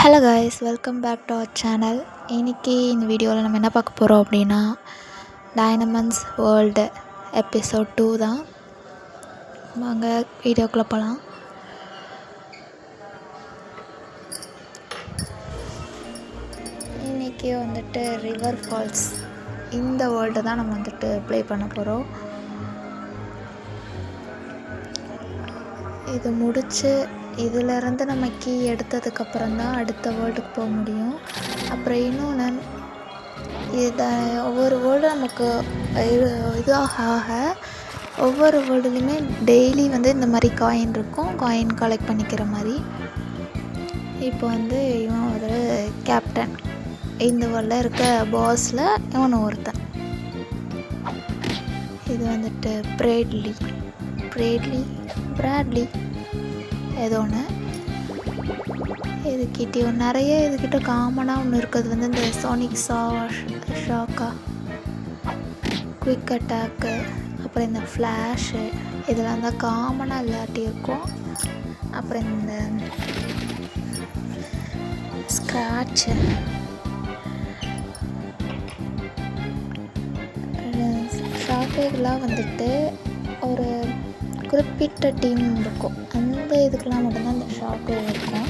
Hello guys, welcome back to our channel. இன்றைக்கி இந்த வீடியோவில் நம்ம என்ன பார்க்க போகிறோம் அப்படின்னா, டைனமண்ட்ஸ் வேர்ல்டு எபிசோட் 2 தான். வாங்க வீடியோக்குள்ளே போகலாம். இன்றைக்கி வந்துட்டு ரிவர் ஃபால்ஸ் இந்த வேர்ல்டு தான் நம்ம வந்துட்டு ப்ளே பண்ண போகிறோம். இது முடித்து இதிலேருந்து நம்ம கீ எடுத்ததுக்கப்புறம் தான் அடுத்த வேர்ல்டுக்கு போக முடியும். அப்புறம் இன்னொன்று, இதை ஒவ்வொரு வேர்ல்டு நமக்கு இதாக ஆக ஒவ்வொரு வேர்ல்டுலேயுமே டெய்லி வந்து இந்த மாதிரி காயின் இருக்கும், காயின் கலெக்ட் பண்ணிக்கிற மாதிரி. இப்போ வந்து இவன் ஒரு கேப்டன், இந்த வேர்ல்டில் இருக்க பாஸில் இவன் ஒருத்தன். இது வந்துட்டு பிராட்லி ஏதோ ஒன்று. இதுக்கிட்ட காமனாக ஒன்று இருக்கிறது வந்து இந்த சோனிக் ஷாக்கா, குவிக் அட்டாக்கு, அப்புறம் இந்த ஃப்ளாஷு, இதெல்லாம் தான் காமனாக இல்லாட்டி இருக்கும். அப்புறம் இந்த ஸ்க்ராட்சு, ஷாக்கெல்லாம் வந்துட்டு ஒரு குறிப்பிட்ட டீம் இருக்கும். அந்த இதுக்கெலாம் மட்டும்தான் இந்த ஷாக்கு இருக்கும்.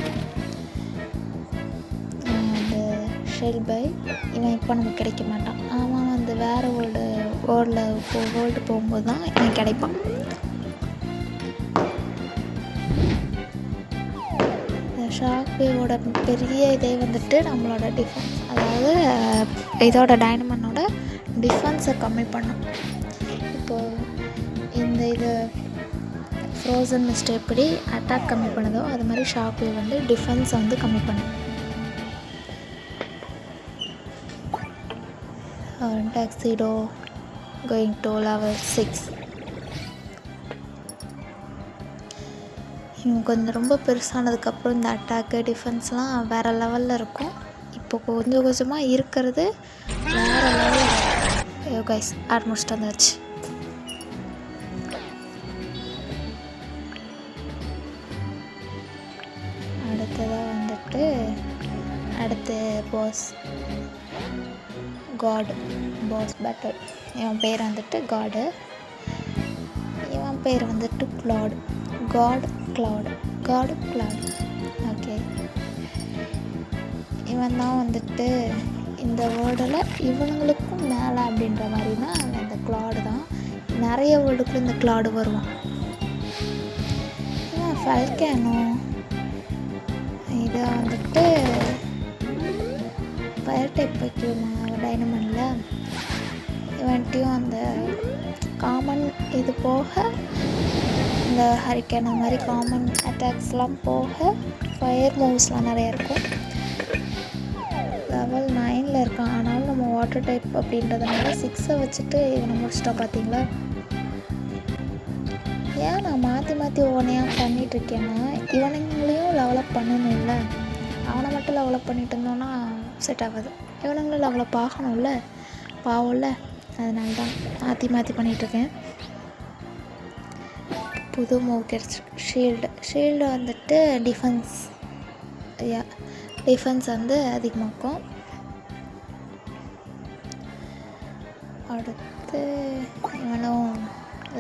அந்த ஷெல்பை இவன் இப்போ நமக்கு கிடைக்க மாட்டான். அவன் வந்து வேறு வேர்ல்டு போகும்போது தான் இவன் கிடைப்பான். இந்த ஷாக் வேவோட பெரிய இதே வந்துட்டு நம்மளோட டிஃபென்ஸ், அதாவது இதோட டைனமண்டோட டிஃபென்ஸை கம்மி பண்ணும். இப்போது இந்த இது ஃப்ரோசன் மிஸ்ட் எப்படி அட்டாக் கம்மி பண்ணுதோ அது மாதிரி ஷாக் வேவ் வந்து டிஃபென்ஸை வந்து கம்மி பண்ணும். Tuxedo going to level 6. இவங்க கொஞ்சம் ரொம்ப பெருசானதுக்கப்புறம் இந்த அட்டாக்கு டிஃபென்ஸ்லாம் வேறு லெவலில் இருக்கும். இப்போ கொஞ்சம் கொஞ்சமாக இருக்கிறது வேறு லெவலில். கைஸ் ஆல்மோஸ்ட் வந்துச்சு. அடுத்ததாக வந்துட்டு அடுத்த பாஸ் பேட்டல். இவன் பேர் வந்துட்டு காடு. இவன் பேர் வந்துட்டு காடு கிளாட். ஓகே, இவன் தான் வந்துட்டு இந்த வேர்டில் இவனுங்களுக்கும் மேலே அப்படின்ற மாதிரினா இந்த கிளாடு தான். நிறைய வேர்டுக்குள்ள இந்த கிளாடு வருவான். இவன் ஃபல்கேனோ, இதை வந்துட்டு ஃபயர் டைப் வைக்குமா டைனமண்டில். இவன்ட்டையும் அந்த காமன் இது போக இந்த ஹரிக்கேன் அந்த மாதிரி காமன் அட்டாக்ஸ்லாம் போக ஃபயர் மூவ்ஸ்லாம் நிறையா இருக்கும். லெவல் 9 இருக்கான். ஆனாலும் நம்ம வாட்டர் டைப் அப்படின்றதுனால 6 வச்சுட்டு இவனை முடிச்சிட்டோம். பார்த்தீங்களா, ஏன் நான் மாற்றி ஒவ்வொன்றையாக பண்ணிகிட்ருக்கேன்னா, இவனுங்களையும் டெவலப் பண்ணணும்ல. அவனை மட்டும் டெவலப் பண்ணிட்டு இருந்தோன்னா செட் ஆகாது. இவனுங்களும் டெவலப் ஆகணும்ல, பாவம்ல. அதனால தான் மாற்றி பண்ணிகிட்ருக்கேன். புது மூவ் கிடச்சிருக்கு. ஷீல்டு வந்துட்டு டிஃபென்ஸ் வந்து அதிகமாக்கும். அடுத்து இவனும்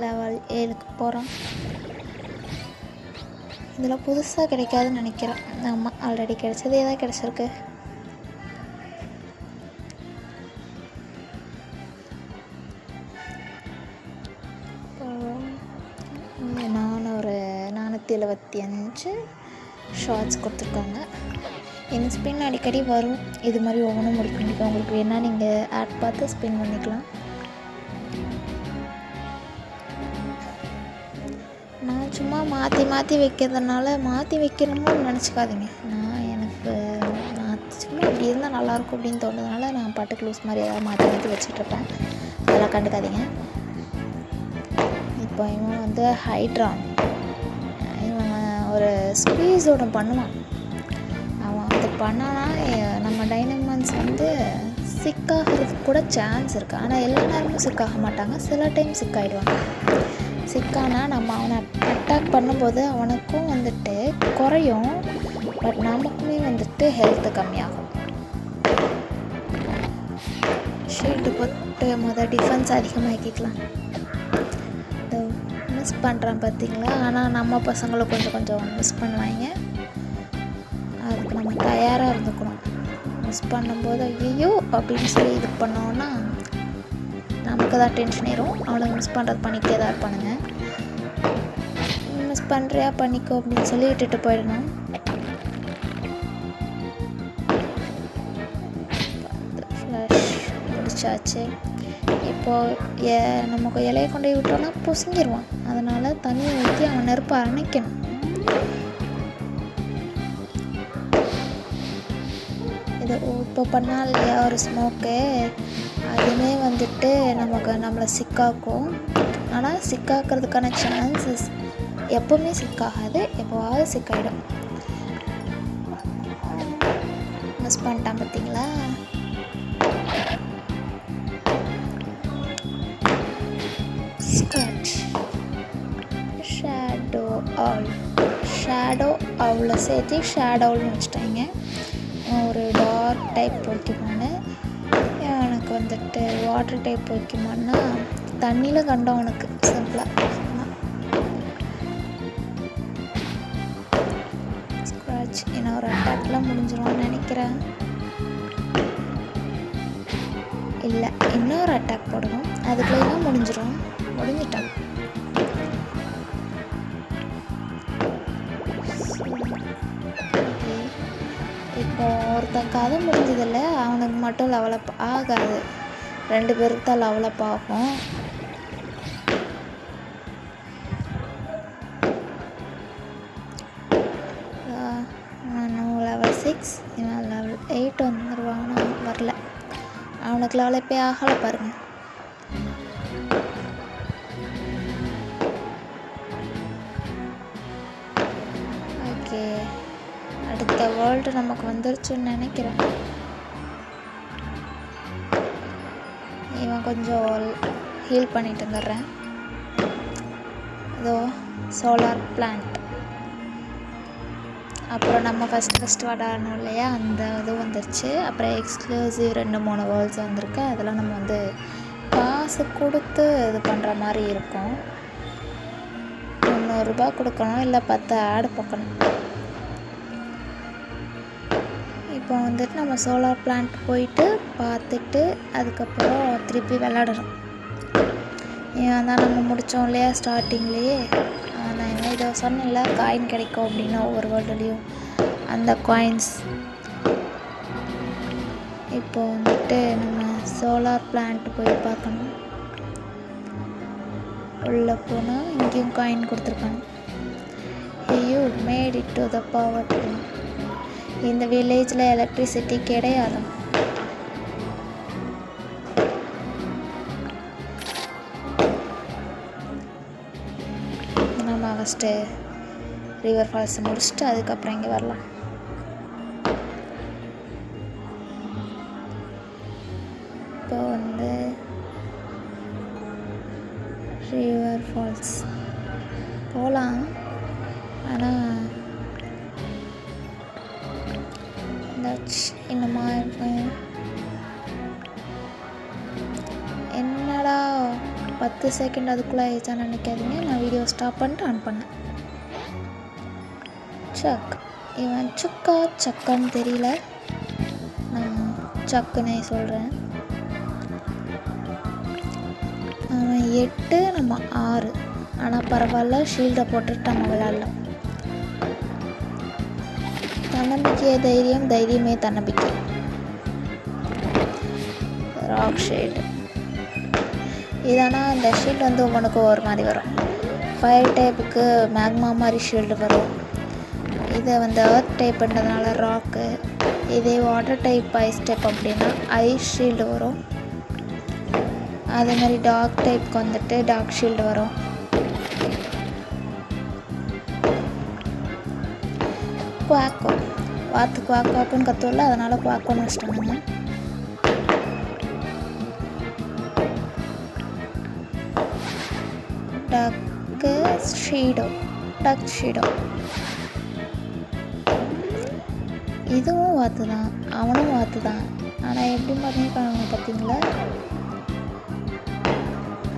லெவல் 7க்கு போகிறான். இதில் புதுசாக கிடைக்காதுன்னு நினைக்கிறேன். ஆமாம், ஆல்ரெடி கிடைச்சதே தான் கிடச்சிருக்கு. நான் ஒரு 475 ஷார்ட்ஸ் கொடுத்துருக்காங்க. இந்த ஸ்பின் அடிக்கடி வரும். இது மாதிரி ஒவ்வொன்றும் முடிக்க பண்ணிக்கலாம். உங்களுக்கு வேணால் நீங்கள் ஆட் பார்த்து ஸ்பின் பண்ணிக்கலாம். நான் சும்மா மாற்றி வைக்கிறதுனால மாற்றி வைக்கணும்னு நினச்சிக்காதீங்க. நான் சும்மா இப்படி இருந்தால் நல்லாயிருக்கும் அப்படின்னு தோணுறதுனால நான் பாட்டுக்கு லூஸ் மாதிரி ஏதாவது மாற்றி வச்சுட்ருப்பேன். அதெல்லாம் கண்டுக்காதீங்க. இப்போ இவன் வந்து ஹைட்ரான். இவன் ஒரு ஸ்குவீஸ் ஒன்று பண்ணுவான். அவன் அது பண்ணானா நம்ம டைனமண்ட்ஸ் வந்து சிக்காகிறதுக்கு கூட சான்ஸ் இருக்குது. ஆனால் எல்லா நேரமும் சிக்காக மாட்டாங்க, சில டைம் சிக்காயிடுவாங்க. சிக்கானா நம்ம அவனை அட்டாக் பண்ணும்போது அவனுக்கும் வந்துட்டு குறையும். பட் நமக்குமே வந்துட்டு ஹெல்த்து கம்மியாகும். ஷீல்டு போட்டு டிஃபென்ஸ் அதிகமாக்கிக்கலாம். இந்த மிஸ் பண்ணுறேன் பார்த்தீங்களா. ஆனால் நம்ம பசங்களும் கொஞ்சம் மிஸ் பண்ணுவாங்க. அதுக்கு நம்ம தயாராக இருந்துக்கணும். மிஸ் பண்ணும்போது ஐயோ அப்படின்னு சொல்லி இது பண்ணோன்னா நமக்கு தான் டென்ஷன் ஏறும். அவனுக்கு மிஸ் பண்ணுறது பண்ணிக்கிட்டே தான் இருப்பானுங்க. மிஸ் பண்ணுறியா பண்ணிக்கோ அப்படின்னு சொல்லி விட்டுட்டு போயிடணும். ஃப்ளஷ் முடிச்சாச்சு. இப்போது நமக்கு இலையை கொண்டு போய் விட்டோன்னா பொசுங்கிடுவான். அதனால் தண்ணியை ஊற்றி அவன் நெருப்பை அணைக்கணும். இது இப்போ பண்ணால் இல்லையா ஒரு ஸ்மோக்கு, அதுவுமே வந்துட்டு நம்மளை சிக்காக்கும். ஆனால் சிக்காக்கிறதுக்கான சான்சஸ் எப்போவுமே சிக்காகாது, எப்போவாவது சிக்காயிடும். மிஸ் பண்ணிட்டான் பார்த்தீங்களா. ஸ்க்ராட்ச் ஷேடோ அவ்வளோ சேர்த்து ஷேடோன்னு வச்சுட்டாங்க. ஒரு டார்க் டைப் போக்கிமான்னு. எனக்கு வந்துட்டு வாட்டர் டைப் போக்கிமான்னா தண்ணியில் கண்டோம் அவனுக்கு சிம்பிளாக. ஸ்க்ராட்ச் இன்னொரு அட்டாக்லாம் முடிஞ்சிடும்னு நினைக்கிறேன். இல்லை, இன்னொரு அட்டாக் போடணும். அதுக்குள்ளேயும் முடிஞ்சிட்டான். இப்போ ஒருத்தன் கதை முடிஞ்சதில்ல, அவனுக்கு மட்டும் லெவலப் ஆகாது. 2 பேருக்கு தான் லெவலப் ஆகும். லெவல் 6, இவன் லெவல் 8 வந்துடுவான். வரல, அவனுக்கு லெவலப்பே ஆகலை பாருங்கள். ஓகே, அடுத்த வேர்ல்டு நமக்கு வந்துருச்சுன்னு நினைக்கிறேன். இவன் கொஞ்சம் ஹீல் பண்ணிட்டு வந்துடுறேன். இதோ சோலார் பிளான்ட். அப்புறம் நம்ம ஃபஸ்ட்டு விளையாடணும் இல்லையா, அந்த இது வந்துருச்சு. அப்புறம் எக்ஸ்க்ளூசிவ் 2-3 வேர்ல்ட்ஸ் வந்திருக்கு. அதெல்லாம் நம்ம காசு கொடுத்து இது பண்ணுற மாதிரி இருக்கும். 300 ரூபா கொடுக்கணும், இல்லை 10 ஆடு பார்க்கணும். இப்போ நம்ம சோலார் பிளான்ட் போயிட்டு பார்த்துட்டு அதுக்கப்புறம் திருப்பி விளாடணும். இவன் தான் நம்ம முடித்தோம் இல்லையா ஸ்டார்டிங்லேயே. நான் இதை சொன்னேன்ல, காயின் கிடைக்கும் அப்படின்னா ஒவ்வொரு வேர்ல்டுலேயும் அந்த காயின்ஸ். இப்போ நம்ம சோலார் பிளான்ட் போய் பார்க்கணும். உள்ளே போனால் இங்கேயும் காயின் கொடுத்துருக்காங்க. You made it to the power plant. இந்த வில்லேஜில் எலக்ட்ரிசிட்டி கிடையாது. நம்ம ஃபஸ்ட்டு ரிவர் ஃபால்ஸ் முடிச்சுட்டு அதுக்கப்புறம் இங்கே வரலாம். இப்போ ரிவர் ஃபால்ஸ் போகலாம். ஆனால் இன்னுமா என்னடா 10 செகண்ட் அதுக்குள்ளே ஆயிடுச்சான்னு நினைக்காதீங்க. நான் வீடியோ ஸ்டாப் பண்ணிட்டு ஆன் பண்ணேன். இவன் சுக்கா சக்கான்னு தெரியல, நான் சக்குன்னே சொல்கிறேன். அவன் 8, நம்ம 6. ஆனால் பரவாயில்ல, ஷீல்டை போட்டுட்டு நம்ம விளையாடலாம். தன்னம்பிக்கையே தைரியம், தைரியமே தன்னம்பிக்கை. ராக் ஷேட் இதனால் இந்த ஷீல்டு ஒவ்வொன்றுக்கு ஒரு மாதிரி வரும். ஃபயர் டைப்புக்கு மேக்மா மாதிரி ஷீல்டு வரும். இதை எர்த் டைப்புன்றதுனால ராக்கு. இதே வாட்டர் டைப் ஐஸ் டைப் அப்படின்னா ஐஸ் ஷீல்டு வரும். அதே மாதிரி டார்க் டைப்புக்கு டார்க் ஷீல்டு வரும். குவாக்கோ வாத்து குவாக்குன்னு கற்றுவல, அதனால் குவாக்கோன்னு வச்சிட்டாங்க. டக் ஷீடோ இதுவும் வாத்து தான், அவனும் வாத்து தான். ஆனால் எப்படி பண்ணியிருக்காங்க பார்த்தீங்களா?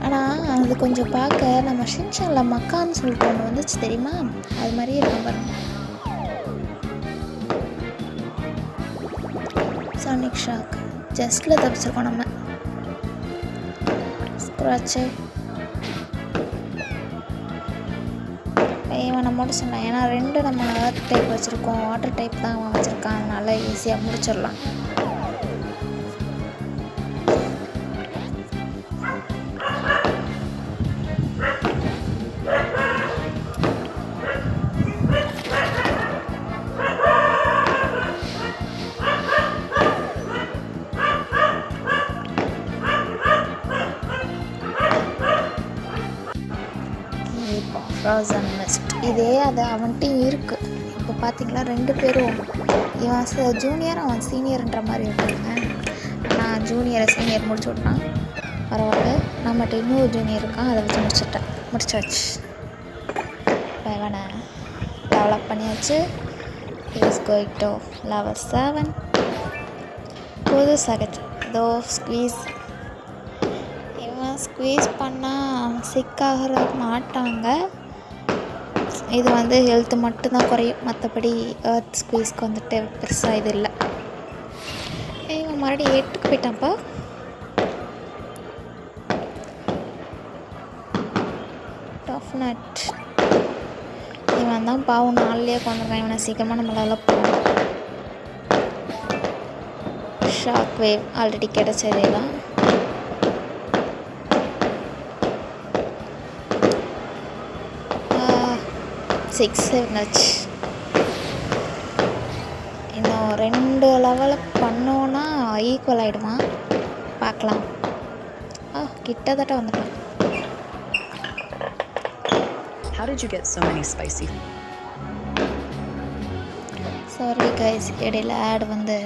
ஆனால் அது கொஞ்சம் பார்க்க நம்ம ஷின்சானில் மக்கான்னு சொல்லிட்டு ஒன்று வந்துச்சு தெரியுமா? அது மாதிரியே இருக்கும் பாருங்க. சானிக் ஷாக் ஜஸ்ட்டில் தப்பிச்சிருக்கோம் நம்ம. ஸ்க்ராட்சு இவனை முடிச்சிடலாம். ஏன்னா 2 நம்ம எர்த் டைப் வச்சுருக்கோம், வாட்டர் டைப் தான் அவன் வச்சுருக்கான். அதனால ஈஸியாக முடிச்சிடலாம். இப்போ ஃப்ரோசன் மிஸ்ட் இதே அது அவன்கிட்டையும் இருக்குது. இப்போ பார்த்தீங்களா 2 பேரும் இவன் ஜூனியர் அவன் சீனியர்ன்ற மாதிரி இருக்காங்க. நான் ஜூனியரை சீனியர் முடிச்சு விட்டான். பரவாயில்ல, நம்மகிட்ட இன்னொரு ஜூனியர் இருக்கான், அதை வச்சு முடிச்சாச்சு. இப்போ இவனை டெவலப் பண்ணியாச்சு. Is going to level 7. புது சகஜ் தோ ஸ்குவீஸ். ஸ்குவீஸ் பண்ணால் சிக்காக மாட்டாங்க. இது வந்து ஹெல்த்து மட்டும்தான் குறையும், மற்றபடி எர்த் ஸ்குவீஸ்க்கு வந்துட்டு பெருசாக இது இல்லை. இவன் மறுபடியும் 8க்கு போயிட்டான்ப்பா. டஃப் நட் இவன் தான் பாவம் 4லேயே உட்காந்துருக்கான். இவனை சீக்கிரமாக நம்மளால போகணும். ஷாக் வேவ் ஆல்ரெடி கிடச்சதே தான். சிக்ஸ் இருந்துச்சு. இன்னும் 2 லெவலில் பண்ணோன்னா ஈக்குவல் ஆகிடுமா? பார்க்கலாம். கிட்டத்தட்ட வந்துட்டான். How did you get so many spicy? Sorry guys, இடையில ஆட் வந்து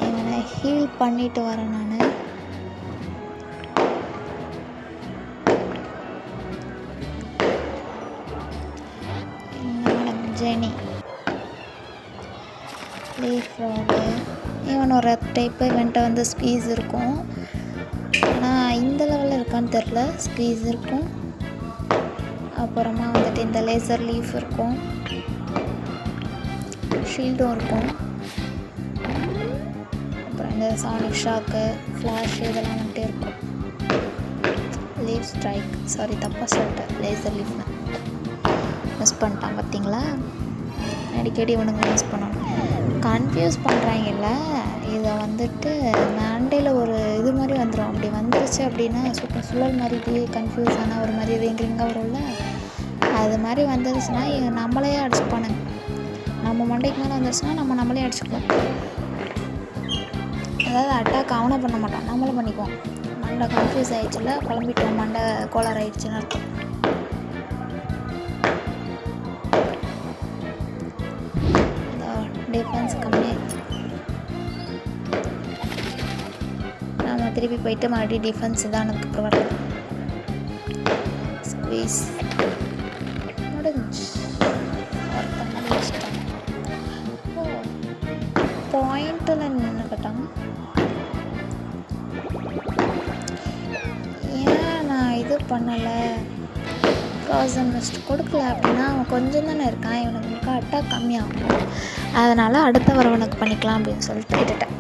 இவனை ஹீல் பண்ணிட்டு வரேன் நான். ஜெனி லீஃப் ஃப்ராகு இவன் ஒரு டைப்பு. இவன்ட்ட வந்து ஸ்குவீஸ் இருக்கும், ஆனால் இந்த லெவலில் இருக்கான்னு தெரில. ஸ்குவீஸ் இருக்கும், அப்புறமா வந்துட்டு இந்த லேசர் லீஃப் இருக்கும், ஷீல்டும் இருக்கும், அப்புறம் இந்த சானிக் ஷாக்கு, ஃப்ளாஷ் இதெல்லாம் வந்துட்டே இருக்கும். லீஃப் ஸ்ட்ரைக், சாரி தப்பாக சொல்லிட்டேன், லேசர் லீஃப்னு மிஸ் பண்ணிட்டான். பார்த்தீங்களா, அடிக்கடி இவனுங்க மிஸ் பண்ணணும். கன்ஃபியூஸ் பண்ணுறாங்கல்ல. இதை வந்துட்டு மண்டையில் ஒரு இது மாதிரி வந்துடும். அப்படி வந்துருச்சு அப்படின்னா சூப்பர் சுழல் மாதிரி இப்படியே கன்ஃபியூஸ் ஆனால் ஒரு மாதிரி ரிங்காக வரும்ல, அது மாதிரி வந்துருச்சுன்னா நம்மளே அடிச்சுப்பானுங்க. நம்ம மண்டைக்கு மேலே வந்துருச்சுன்னா நம்மளே அடிச்சுக்குவோம். அதாவது அட்டாக் அவனை பண்ண மாட்டான், நம்மளும் பண்ணிக்குவோம். மண்டை கன்ஃபியூஸ் ஆகிடுச்சுல, குழம்பிட்டோம், மண்டை கோளாறு ஆகிடுச்சுன்னு அர்த்தம். டிஃபென்ஸ் கம்மி. நம்ம திருப்பி போயிட்டு மறுபடியும் டிஃபென்ஸ் தான் எனக்கு பரவாயில்ல. ஸ்குவீஸ் முடிஞ்சு ஒருத்தங்க வச்சுட்டாங்க. பாயிண்டில் நின்று கேட்டாங்க. ஏன் நான் இது பண்ணலை, ஃப்ரோசன் மிஸ்ட் கொடுக்கல அப்படின்னா அவன் கொஞ்சம் தானே இருக்கான், இவனுக்கு அட்டாக் கம்மியாகும். அதனால் அடுத்த வரவனுக்கு பண்ணிக்கலாம் அப்படின்னு சொல்லிட்டு விட்டுட்டேன்.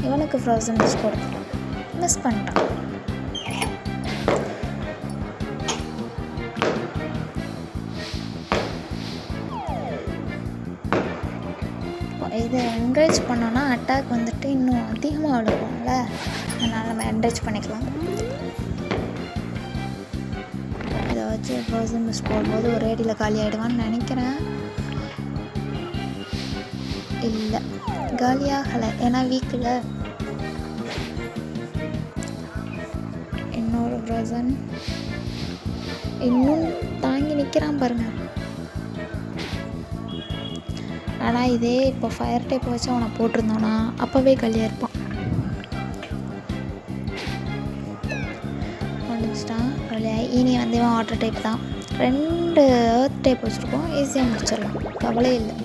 இவனுக்கு ஃப்ரோசன் மிஸ்ட் கொடுக்கல, மிஸ் பண்ணிட்டான். இதை என்கரேஜ் பண்ணோன்னா அட்டாக் வந்துட்டு இன்னும் அதிகமாக விழுவோம்ல, அதனால் நம்ம என்கரேஜ் பண்ணிக்கலாம். இதை வச்சு ஃப்ரோசன் மிஸ்ட் போடும்போது ஒரு ஏடியில் காலி ஆகிடுவான்னு நினைக்கிறேன். இல்லை, காலியாகலை, ஏன்னா வீக்கில் இன்னொரு ஃப்ரோசன் இன்னும் தாங்கி நிற்கிறான் பாருங்கள். ஆனால் இதே இப்போ ஃபயர் டைப் வச்சு அவனை போட்டிருந்தோன்னா அப்போவே காலியாக இருப்பான். முடிஞ்சிட்டான் காலியாக. இனி வந்து இவன் வாட்டர் டைப் தான். 2 எர்த் டைப் வச்சுருக்கோம், ஈஸியாக முடிச்சிடலாம், கவலை இல்லை.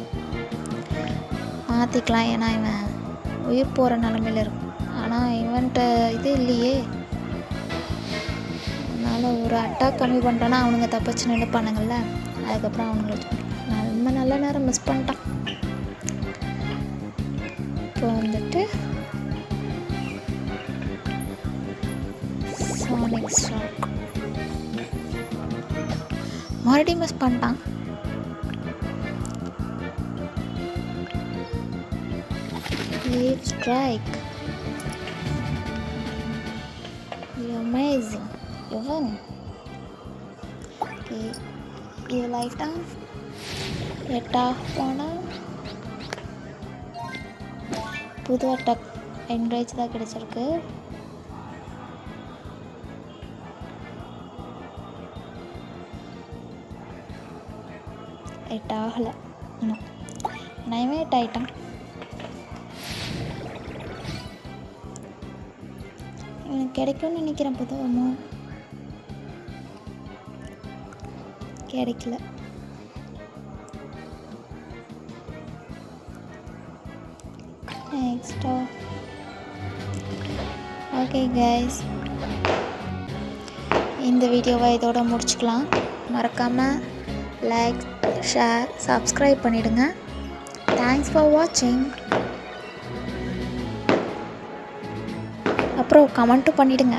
மாற்றிக்கலாம், ஏன்னா இவன் உயிர் போகிற நிலமையில் இருக்கும். ஆனால் இவன்கிட்ட இது இல்லையே, அதனால் ஒரு அட்டாக் கம்மி பண்ணிட்டோன்னா அவனுங்க தப்பிச்சு நினைப்பானுங்கள்ல, அதுக்கப்புறம் அவனுங்களுக்கு நம்ம நல்ல நேரம் மிஸ் பண்ணிட்டான். இப்போ வந்துட்டு சானிக் ஷாக் மறுபடியும் மிஸ் பண்ணிட்டான். Leaf strike. You're amazing. You win. Okay. You like that? எட்டா போனால் புது அட்டாக் என்ரேஜ் தான் கிடைச்சிருக்கு. எட்டாகலை இன்னும், நயமே எட்டாயிட்டான். எனக்கு கிடைக்கும்னு நினைக்கிறேன், புதுவமோ கிடைக்கல. நெக்ஸ்ட்டா ஓகே கைஸ், இந்த வீடியோவை இதோட முடிச்சுக்கலாம். மறக்காமல் லைக், ஷேர், சப்ஸ்கிரைப் பண்ணிவிடுங்க. தேங்க்ஸ் ஃபார் வாட்சிங். அப்புறம் கமெண்ட்டும் பண்ணிவிடுங்க.